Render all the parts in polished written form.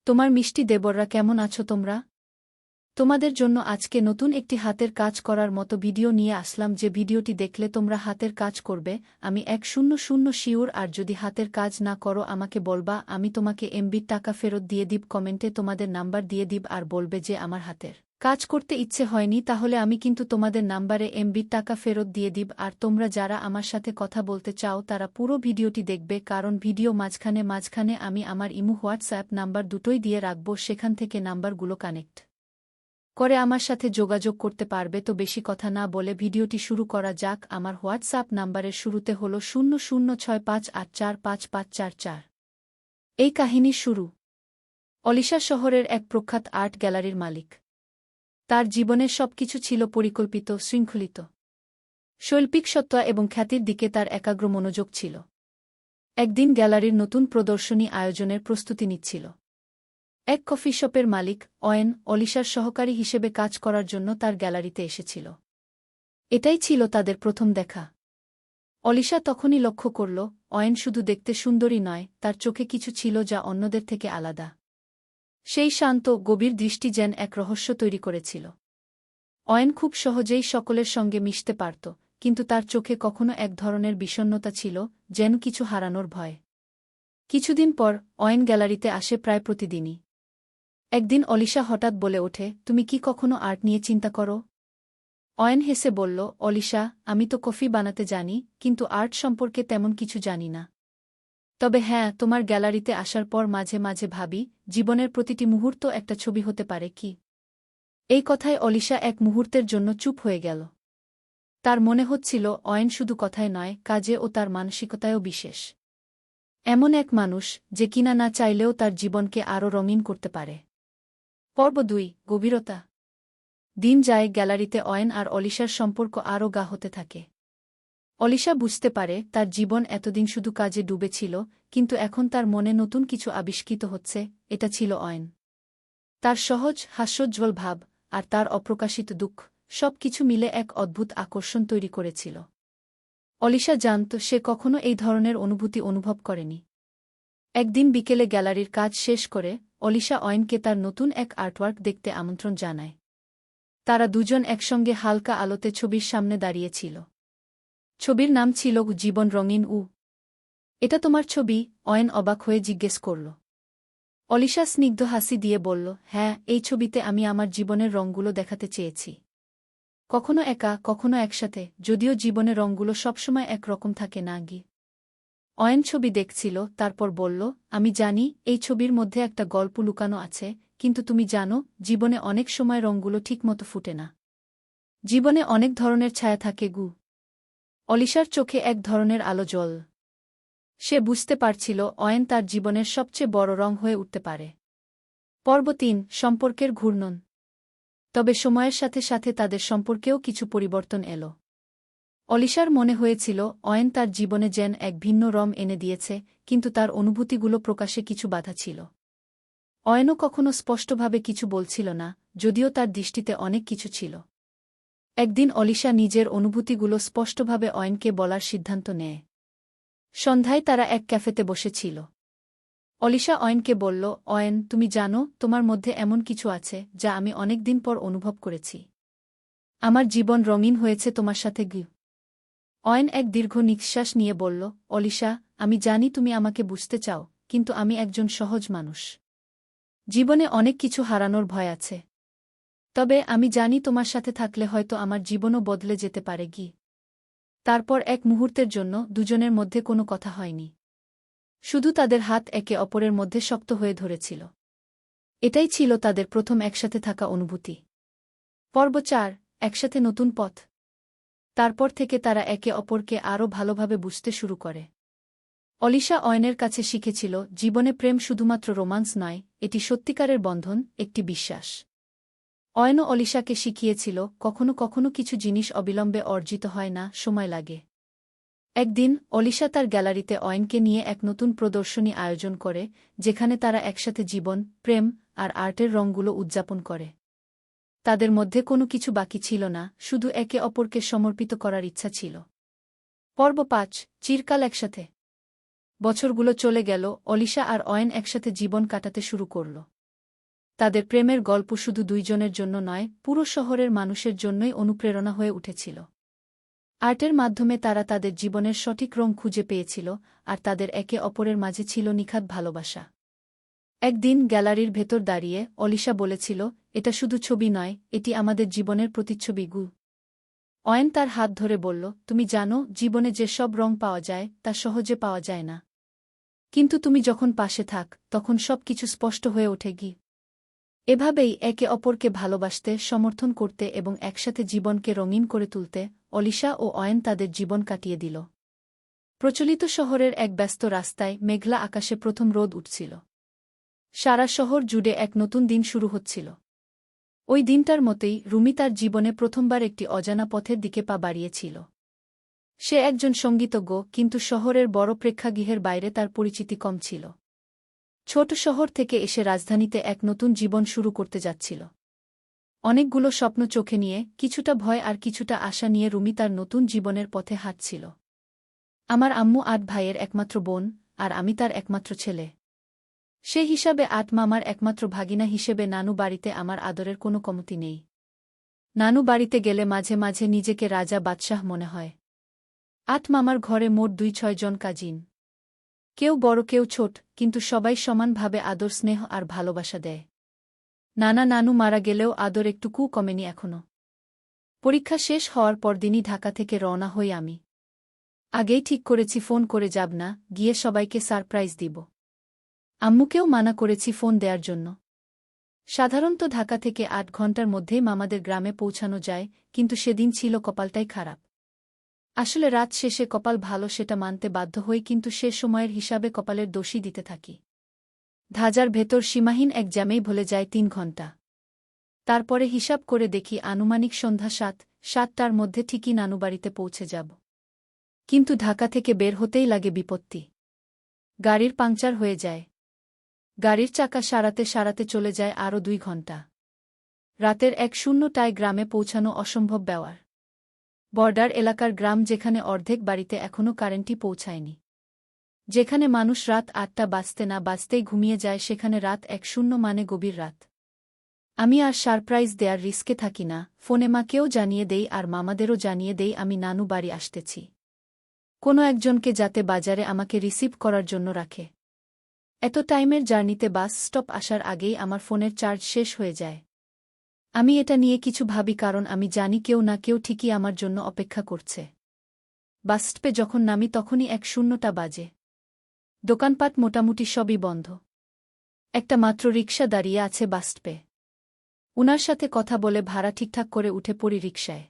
তোমার মিষ্টি দেবররা কেমন আছো তোমরা? তোমাদের জন্য আজকে নতুন একটি হাতের কাজ করার মতো ভিডিও নিয়ে আসলাম। যে ভিডিওটি দেখলে তোমরা হাতের কাজ করবে, আমি 100 শিওর। আর যদি হাতের কাজ না করো আমাকে বলবা, আমি তোমাকে এমবির টাকা ফেরত দিয়ে দিব। কমেন্টে তোমাদের নাম্বার দিয়ে দিব আর বলবে যে আমার হাতের কাজ করতে ইচ্ছে হয়নি, তাহলে আমি কিন্তু তোমাদের নাম্বারে এমবির টাকা ফেরত দিয়ে দিব। আর তোমরা যারা আমার সাথে কথা বলতে চাও তারা পুরো ভিডিওটি দেখবে, কারণ ভিডিও মাঝখানে আমি আমার ইমো হোয়াটসঅ্যাপ নাম্বার দুটোই দিয়ে রাখব, সেখান থেকে নাম্বারগুলো কানেক্ট করে আমার সাথে যোগাযোগ করতে পারবে। তো বেশি কথা না বলে ভিডিওটি শুরু করা যাক। আমার হোয়াটসঅ্যাপ নাম্বারের শুরুতে হল 0065845544। এই কাহিনীর শুরু। অলিশা শহরের এক প্রখ্যাত আর্ট গ্যালারির মালিক। তার জীবনের সবকিছু ছিল পরিকল্পিত, শৃঙ্খলিত। শৈল্পিক সত্তা এবং খ্যাতির দিকে তার একাগ্র মনোযোগ ছিল। একদিন গ্যালারির নতুন প্রদর্শনী আয়োজনের প্রস্তুতি নিচ্ছিল। এক কফি শপের মালিক অয়েন অলিশার সহকারী হিসেবে কাজ করার জন্য তার গ্যালারিতে এসেছিল। এটাই ছিল তাদের প্রথম দেখা। অলিশা তখনই লক্ষ্য করল, অয়েন শুধু দেখতে সুন্দরী নয়, তার চোখে কিছু ছিল যা অন্যদের থেকে আলাদা। সেই শান্ত গভীর দৃষ্টি যেন এক রহস্য তৈরি করেছিল। অয়েন খুব সহজেই সকলের সঙ্গে মিশতে পারত, কিন্তু তার চোখে কখনো এক ধরনের বিষণ্ণতা ছিল, যেন কিছু হারানোর ভয়। কিছুদিন পর অয়েন গ্যালারিতে আসে প্রায় প্রতিদিনই। একদিন অলিশা হঠাৎ বলে ওঠে, তুমি কি কখনো আর্ট নিয়ে চিন্তা করো? অয়েন হেসে বলল, অলিশা, আমি তো কফি বানাতে জানি, কিন্তু আর্ট সম্পর্কে তেমন কিছু জানি না। তবে হ্যাঁ, তোমার গ্যালারিতে আসার পর মাঝে মাঝে ভাবি, জীবনের প্রতিটি মুহূর্ত একটা ছবি হতে পারে কি? এই কথায় অলিশা এক মুহূর্তের জন্য চুপ হয়ে গেল। তার মনে হচ্ছিল অয়েন শুধু কথায় নয়, কাজে ও তার মানসিকতায়ও বিশেষ। এমন এক মানুষ যে কিনা না চাইলেও তার জীবনকে আরও রঙিন করতে পারে। পর্ব 2, গভীরতা। দিন যায়, গ্যালারিতে অয়েন আর অলিশার সম্পর্ক আরও গা হতে থাকে। অলিশা বুঝতে পারে তার জীবন এতদিন শুধু কাজে ডুবে ছিল, কিন্তু এখন তার মনে নতুন কিছু আবিষ্কৃত হচ্ছে। এটা ছিল অয়েন। তার সহজ হাস্যোজ্জ্বল ভাব আর তার অপ্রকাশিত দুঃখ, সব কিছু মিলে এক অদ্ভুত আকর্ষণ তৈরি করেছিল। অলিশা জানত সে কখনো এই ধরনের অনুভূতি অনুভব করেনি। একদিন বিকেলে গ্যালারির কাজ শেষ করে অলিশা অয়েনকে তার নতুন এক আর্টওয়ার্ক দেখতে আমন্ত্রণ জানায়। তারা দুজন একসঙ্গে হালকা আলোতে ছবির সামনে দাঁড়িয়েছিল। ছবির নাম ছিল জীবন রঙিন উ। এটা তোমার ছবি? অয়েন অবাক হয়ে জিজ্ঞেস করল। অলিশা স্নিগ্ধ হাসি দিয়ে বলল, হ্যাঁ, এই ছবিতে আমি আমার জীবনের রঙগুলো দেখাতে চেয়েছি। কখনো একা, কখনো একসাথে, যদিও জীবনের রঙগুলো সবসময় একরকম থাকে না গি। অয়েন ছবি দেখছিল, তারপর বলল, আমি জানি এই ছবির মধ্যে একটা গল্প লুকানো আছে, কিন্তু তুমি জানো, জীবনে অনেক সময় রঙগুলো ঠিকমতো ফুটে না। জীবনে অনেক ধরনের ছায়া থাকে গু। অলিশার চোখে এক ধরনের আলো জ্বল। সে বুঝতে পারছিল অয়েন তার জীবনের সবচেয়ে বড় রং হয়ে উঠতে পারে। পর্ব 3, সম্পর্কের ঘূর্ণন। তবে সময়ের সাথে সাথে তাদের সম্পর্কেও কিছু পরিবর্তন এলো। অলিশার মনে হয়েছিল অয়েন তার জীবনে যেন এক ভিন্ন রং এনে দিয়েছে, কিন্তু তার অনুভূতিগুলো প্রকাশে কিছু বাধা ছিল। অয়েনও কখনো স্পষ্টভাবে কিছু বলছিল না, যদিও তার দৃষ্টিতে অনেক কিছু ছিল। একদিন অলিশা নিজের অনুভূতিগুলো স্পষ্টভাবে অয়েনকে বলার সিদ্ধান্ত নেয়। সন্ধ্যায় তারা এক ক্যাফেতে বসেছিল। অলিশা অয়েনকে বলল, অয়েন, তুমি জানো, তোমার মধ্যে এমন কিছু আছে যা আমি অনেক দিন পর অনুভব করেছি। আমার জীবন রঙিন হয়েছে তোমার সাথে গি। অয়েন এক দীর্ঘ নিঃশ্বাস নিয়ে বলল, অলিশা, আমি জানি তুমি আমাকে বুঝতে চাও, কিন্তু আমি একজন সহজ মানুষ। জীবনে অনেক কিছু হারানোর ভয় আছে। তবে আমি জানি তোমার সাথে থাকলে হয়তো আমার জীবনও বদলে যেতে পারে গি। তারপর এক মুহূর্তের জন্য দুজনের মধ্যে কোনো কথা হয়নি। শুধু তাদের হাত একে অপরের মধ্যে শক্ত হয়ে ধরেছিল। এটাই ছিল তাদের প্রথম একসাথে থাকা অনুভূতি। পর্ব 4, একসাথে নতুন পথ। তারপর থেকে তারা একে অপরকে আরও ভালোভাবে বুঝতে শুরু করে। অলিশা অয়েনের কাছে শিখেছিল, জীবনে প্রেম শুধুমাত্র রোমান্স নয়, এটি সত্যিকারের বন্ধন, একটি বিশ্বাস। অয়েনও অলিশাকে শিখিয়েছিল, কখনো কখনো কিছু জিনিস অবিলম্বে অর্জিত হয় না, সময় লাগে। একদিন অলিশা তার গ্যালারিতে অয়েনকে নিয়ে এক নতুন প্রদর্শনী আয়োজন করে, যেখানে তারা একসাথে জীবন, প্রেম আর আর্টের রঙগুলো উদযাপন করে। তাদের মধ্যে কোনো কিছু বাকি ছিল না, শুধু একে অপরকে সমর্পিত করার ইচ্ছা ছিল। পর্ব 5, চিরকাল একসাথে। বছরগুলো চলে গেল, অলিশা আর অয়েন একসাথে জীবন কাটাতে শুরু করল। তাদের প্রেমের গল্প শুধু দুইজনের জন্য নয়, পুরো শহরের মানুষের জন্যই অনুপ্রেরণা হয়ে উঠেছিল। আর্টের মাধ্যমে তারা তাদের জীবনের সঠিক রং খুঁজে পেয়েছিল, আর তাদের একে অপরের মাঝে ছিল নিখাদ ভালোবাসা। একদিন গ্যালারির ভেতর দাঁড়িয়ে অলিশা বলেছিল, এটা শুধু ছবি নয়, এটি আমাদের জীবনের প্রতিচ্ছবি। অয়েন তার হাত ধরে বলল, তুমি জানো, জীবনে যে সব রং পাওয়া যায় তা সহজে পাওয়া যায় না। কিন্তু তুমি যখন পাশে থাক তখন সব কিছু স্পষ্ট হয়ে ওঠে। এভাবেই একে অপরকে ভালোবাসতে, সমর্থন করতে এবং একসাথে জীবনকে রঙিন করে তুলতে অলিশা ও অয়েন তাদের জীবন কাটিয়ে দিল। প্রচলিত শহরের এক ব্যস্ত রাস্তায় মেঘলা আকাশে প্রথম রোদ উঠছিল। সারা শহর জুড়ে এক নতুন দিন শুরু হচ্ছিল। ওই দিনটার মতোই রুমি তার জীবনে প্রথমবার একটি অজানা পথের দিকে পা বাড়িয়েছিল। সে একজন সঙ্গীতজ্ঞ, কিন্তু শহরের বড় প্রেক্ষাগৃহের বাইরে তার পরিচিতি কম ছিল। ছোট শহর থেকে এসে রাজধানীতে এক নতুন জীবন শুরু করতে যাচ্ছিল। অনেকগুলো স্বপ্ন চোখে নিয়ে, কিছুটা ভয় আর কিছুটা আশা নিয়ে রুমি তার নতুন জীবনের পথে হাঁটছিল। আমার আম্মু ৮ ভাইয়ের একমাত্র বোন, আর আমি তার একমাত্র ছেলে। সে হিসাবে ৮ মামার একমাত্র ভাগিনা হিসেবে নানু বাড়িতে আমার আদরের কোনো কমতি নেই। নানু বাড়িতে গেলে মাঝে মাঝে নিজেকে রাজা বাদশাহ মনে হয়। ৮ মামার ঘরে মোট ২-৬ জন কাজিন। কেউ বড় কেউ ছোট, কিন্তু সবাই সমানভাবে আদর, স্নেহ আর ভালোবাসা দেয়। নানু মারা গেলেও আদর একটুকু কমেনি এখনো। পরীক্ষা শেষ হওয়ার পরদিনই ঢাকা থেকে রওনা হই আমি। আগেই ঠিক করেছি ফোন করে যাব না, গিয়ে সবাইকে সারপ্রাইজ দিব। আম্মুকেও মানা করেছি ফোন দেওয়ার জন্য। সাধারণত ঢাকা থেকে ৮ ঘণ্টার মধ্যেই মামাদের গ্রামে পৌঁছানো যায়, কিন্তু সেদিন ছিল কপালটাই খারাপ। আসলে রাত শেষে কপাল ভালো সেটা মানতে বাধ্য হই, কিন্তু সে সময়ের হিসাবে কপালের দোষই দিতে থাকি। ধাজার ভেতর সীমাহীন এক জ্যামেই ভুলে যায় ৩ ঘণ্টা। তারপরে হিসাব করে দেখি আনুমানিক সন্ধ্যা ৭টার মধ্যে ঠিকই নানুবাড়িতে পৌঁছে যাব। কিন্তু ঢাকা থেকে বের হতেই লাগে বিপত্তি। গাড়ির পাংচার হয়ে যায়। গাড়ির চাকা সারাতে চলে যায় আরও ২ ঘণ্টা। রাতের ১:০০টায় গ্রামে পৌঁছানো অসম্ভব ব্যাপার। বর্ডার এলাকার গ্রাম, যেখানে অর্ধেক বাড়িতে এখনও কারেন্টই পৌঁছায়নি। যেখানে মানুষ রাত ৮টা বাজতে না বাজতেই ঘুমিয়ে যায়, সেখানে রাত ১:০০ মানে গভীর রাত। আমি আর সারপ্রাইজ দেয়ার রিস্কে থাকি না, ফোনে মাকেও জানিয়ে দেই আর মামাদেরও জানিয়ে দেই আমি নানু বাড়ি আসতেছি। কোনো একজনকে যাতে বাজারে আমাকে রিসিভ করার জন্য রাখে। এত টাইমের জার্নিতে বাস স্টপ আসার আগেই আমার ফোনের চার্জ শেষ হয়ে যায়। আমি এটা নিয়ে কিছু ভাবি, কারণ আমি জানি কেউ না কেউ ঠিকই আমার জন্য অপেক্ষা করছে। বাসস্টপে যখন নামি তখনই ১:০০টা বাজে। দোকানপাট মোটামুটি সবই বন্ধ। একটা মাত্র রিকশা দাঁড়িয়ে আছে বাসস্টপে। উনার সাথে কথা বলে ভাড়া ঠিকঠাক করে উঠে পড়ি রিকশায়।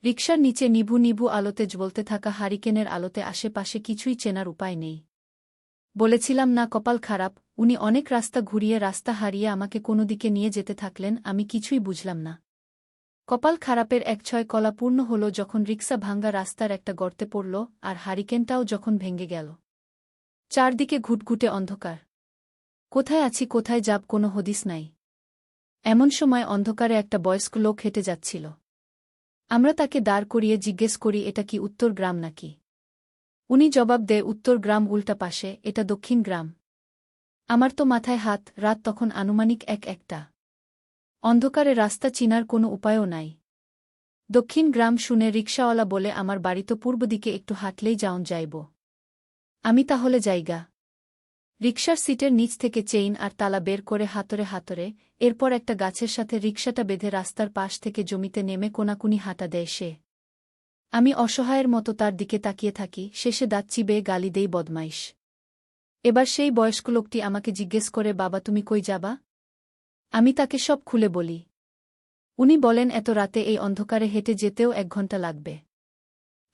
রিকশার নিচে নিভু আলোতে জ্বলতে থাকা হারিকেনের আলোতে আশেপাশে কিছুই চেনার উপায় নেই। বলেছিলাম না কপাল খারাপ, উনি অনেক রাস্তা ঘুরিয়ে রাস্তা হারিয়ে আমাকে কোনো দিকে নিয়ে যেতে থাকলেন, আমি কিছুই বুঝলাম না। কপাল খারাপের এক ছয় কলা পূর্ণ হল যখন রিকশা ভাঙ্গা রাস্তার একটা গর্তে পড়ল, আর হারিকেনটাও যখন ভেঙে গেল। চারদিকে ঘুটঘুটে অন্ধকার। কোথায় আছি, কোথায় যাব, কোনো হদিস নাই। এমন সময় অন্ধকারে একটা বয়স্ক লোক হেঁটে যাচ্ছিল। আমরা তাকে দাঁড় করিয়ে জিজ্ঞেস করি, এটা কি উত্তর গ্রাম নাকি? উনি জবাব দেয়, উত্তর গ্রাম উল্টা পাশে, এটা দক্ষিণ গ্রাম। আমার তো মাথায় হাত। রাত তখন আনুমানিক ১:০০। অন্ধকারে রাস্তা চিনার কোনো উপায়ও নাই। দক্ষিণ গ্রাম শুনে রিকশাওয়ালা বলে, আমার বাড়ি তো পূর্ব দিকে, একটু হাঁটলেই যাওন যাইব। আমি তাহলে যাইগা। রিকশার সিটের নিচ থেকে চেইন আর তালা বের করে হাতরে এরপর একটা গাছের সাথে রিকশাটা বেঁধে রাস্তার পাশ থেকে জমিতে নেমে কোনাকুনি হাঁটা দেয় সে। আমি অসহায়ের মতো তার দিকে তাকিয়ে থাকি, শেষে দাঁত চিবিয়ে গালি দেই, বদমাইশ। এবার সেই বয়স্ক লোকটি আমাকে জিজ্ঞেস করে, বাবা তুমি কই যাবা? আমি তাকে সব খুলে বলি। উনি বলেন, এত রাতে এই অন্ধকারে হেঁটে যেতেও ১ ঘণ্টা লাগবে।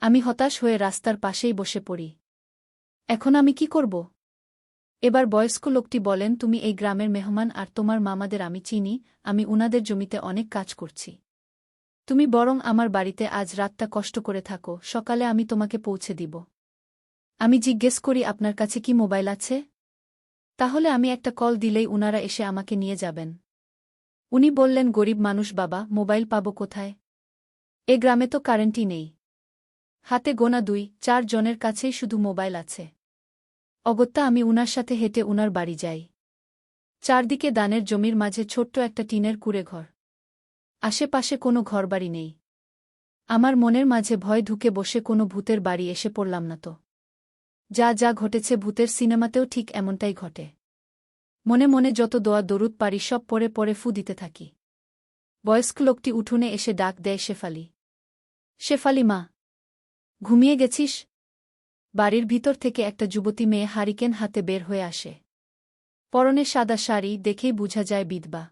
আমি হতাশ হয়ে রাস্তার পাশেই বসে পড়ি। এখন আমি কি করব? এবার বয়স্ক লোকটি বলেন, তুমি এই গ্রামের মেহমান আর তোমার মামাদের আমি চিনি, আমি উনাদের জমিতে অনেক কাজ করছি। তুমি বরং আমার বাড়িতে আজ রাতটা কষ্ট করে থাকো, সকালে আমি তোমাকে পৌঁছে দিব। আমি জিজ্ঞেস করি, আপনার কাছে কি মোবাইল আছে? তাহলে আমি একটা কল দিলেই উনারা এসে আমাকে নিয়ে যাবেন। উনি বললেন, গরিব মানুষ বাবা, মোবাইল পাবো কোথায়? এ গ্রামে তো কারেন্টই নেই। হাতে গোনা ২-৪ জনের কাছেই শুধু মোবাইল আছে। অগত্যা আমি উনার সাথে হেঁটে উনার বাড়ি যাই। চারদিকে দানের জমির মাঝে ছোট্ট একটা টিনের কুঁড়ে ঘর। আশেপাশে কোনো ঘরবাড়ি নেই। আমার মনের মাঝে ভয় ঢুকে বসে কোনো ভূতের বাড়ি এসে পড়লাম না তো। যা যা ঘটেছে ভূতের সিনেমাতেও ঠিক এমনটাই ঘটে। মনে মনে যত দোয়া দরুদ পারি সব পরে পরে ফু দিতে থাকি। বয়স্ক লোকটি উঠোনে এসে ডাক দেয়, শেফালি। শেফালি মা, ঘুমিয়ে গেছিস? বাড়ির ভিতর থেকে একটা যুবতী মেয়ে হারিকেন হাতে বের হয়ে আসে। পরনে সাদা শাড়ি, দেখেই বোঝা যায় বিধবা।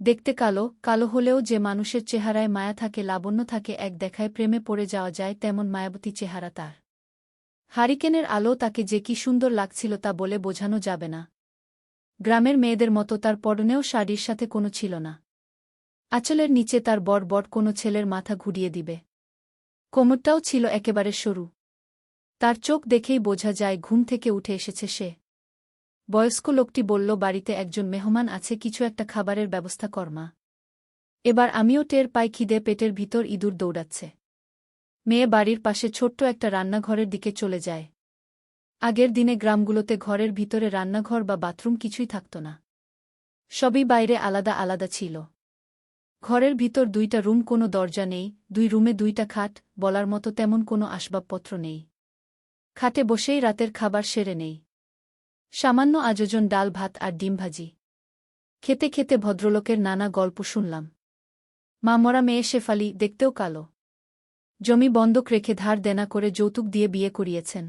দেখতে কালো কালো হলেও যে মানুষের চেহারায় মায়া থাকে, লাবণ্য থাকে, এক দেখায় প্রেমে পড়ে যাওয়া যায়, তেমন মায়াবতী চেহারা তার। হারিকেনের আলো তাকে যে কি সুন্দর লাগছিল তা বলে বোঝানো যাবে না। গ্রামের মেয়েদের মতো তার পরনেও শাড়ির সাথে কোনো ছিল না। আঁচলের নিচে তার বড় বড় কোনো ছেলের মাথা ঘুরিয়ে দিবে। কোমরটাও ছিল একেবারে সরু। তার চোখ দেখেই বোঝা যায় ঘুম থেকে উঠে এসেছে সে। বয়স্ক লোকটি বলল, বাড়িতে একজন মেহমান আছে, কিছু একটা খাবারের ব্যবস্থা কর মা। এবার আমিও টের পাই খিদে, পেটের ভিতর ইঁদুর দৌড়াচ্ছে। মেয়ে বাড়ির পাশে ছোট্ট একটা রান্নাঘরের দিকে চলে যায়। আগের দিনে গ্রামগুলোতে ঘরের ভিতরে রান্নাঘর বা বাথরুম কিছুই থাকত না। সবই বাইরে আলাদা আলাদা ছিল। ঘরের ভিতর 2টা রুম, কোনো দরজা নেই, 2 রুমে 2টা খাট, বলার মতো তেমন কোনো আসবাবপত্র নেই। খাটে বসেই রাতের খাবার সেরে নেই। সামান্য আয়োজন, ডাল ভাত আর ডিম ভাজি। খেতে খেতে ভদ্রলোকের নানা গল্প শুনলাম। মা মরা মেয়ে শেফালি, দেখতেও কালো। জমি বন্ধক রেখে ধার দেনা করে যৌতুক দিয়ে বিয়ে করিয়েছেন।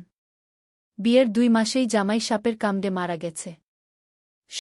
বিয়ের 2 মাসেই জামাই সাপের কামড়ে মারা গেছে।